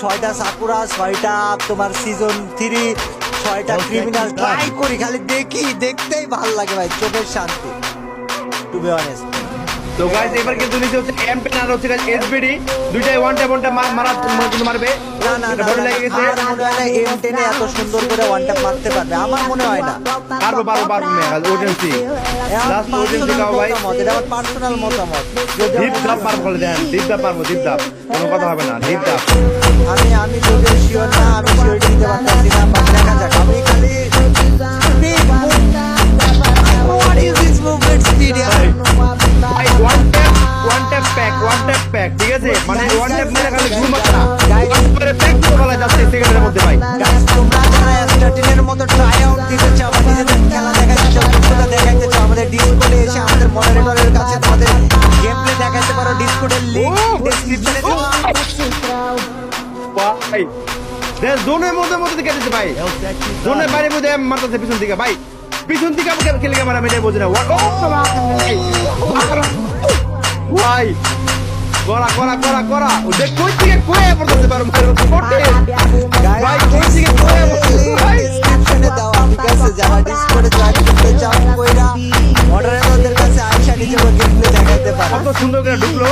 ছয়টা সাকুরা, ছয়টা তোমার সিজন 3, ছয়টা ক্রিমিনাল ট্রাই করি, খালি দেখি, দেখতেই ভালো লাগে ভাই, চোখের শান্তি, টু বি অনেস্ট। তো গাইস এবার কিন্তু নিচে হচ্ছে M10 আর হচ্ছে SBD দুইটাই ওয়ান ট্যাপ মারা কিন্তু মারবে। না না না, বড় লেগে গেছে। আমার মনে হয় না M10 এত সুন্দর করে ওয়ান ট্যাপ মারতে পারবে, আমার মনে হয় না। পারবো মেগাল ওজেন্সি লাস্ট ওজেন্সি গাও ভাই। এটা আমার পার্সোনাল মতামত। ডিপ দাপ পারবো বলে দেন, ডিপ দাপ পারবো, ডিপ দাপ কোনো কথা হবে না, ডিপ দাপ। আমি যদিও শিওর না, আমি শিওর দিতে পারতেছি না, বাট দেখা যাক। আমি খালি what is this movement speed यार? ভাই ওয়ান ট্যাপ প্যাক ঠিক আছে, মানে ওয়ান ট্যাপ মেরে খালি ঘুম আসে না, একবারে প্যাক করে বলা যাচ্ছে সেকেন্ডের মধ্যে ভাই। Guys, তোমরা যারা এস্টার্টিনের মতো ট্রাই আউট দিতে চাও, নিজেদের খেলা দেখাতে চাও, দক্ষতা দেখাতে চাও, আমাদের ডিসকর্ডে এসে আমাদের মডারেটরের কাছে তোমাদের গেম প্লে দেখাতে পারো। ডিসকর্ডের লিংক ডেসক্রিপশনে দেওয়া। ভাই দেন জোনের মধ্যে দিকে দিতে ভাই, জোনের বাইরে মধ্যে মারতেছে পিছন দিকে ভাই, পিছন দিকে আমাকে খেলে মারা মেরে বোঝে না। ভাই করা ও দেখ কই থেকে কয়ে পড়তে পারো মারো কোটে ভাই, কই থেকে কয়ে ভাই ডেসক্রিপশনে দেওয়া, ঠিক আছে? যারা ডিসকর্ডে জয়েন করতে চাও, কইরা মডারেটরদের কাছে আইসা নিজে গেম প্লে দেখাতে পারো। কত সুন্দর করে ঢুকলো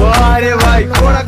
ভাই রে ভাই, করা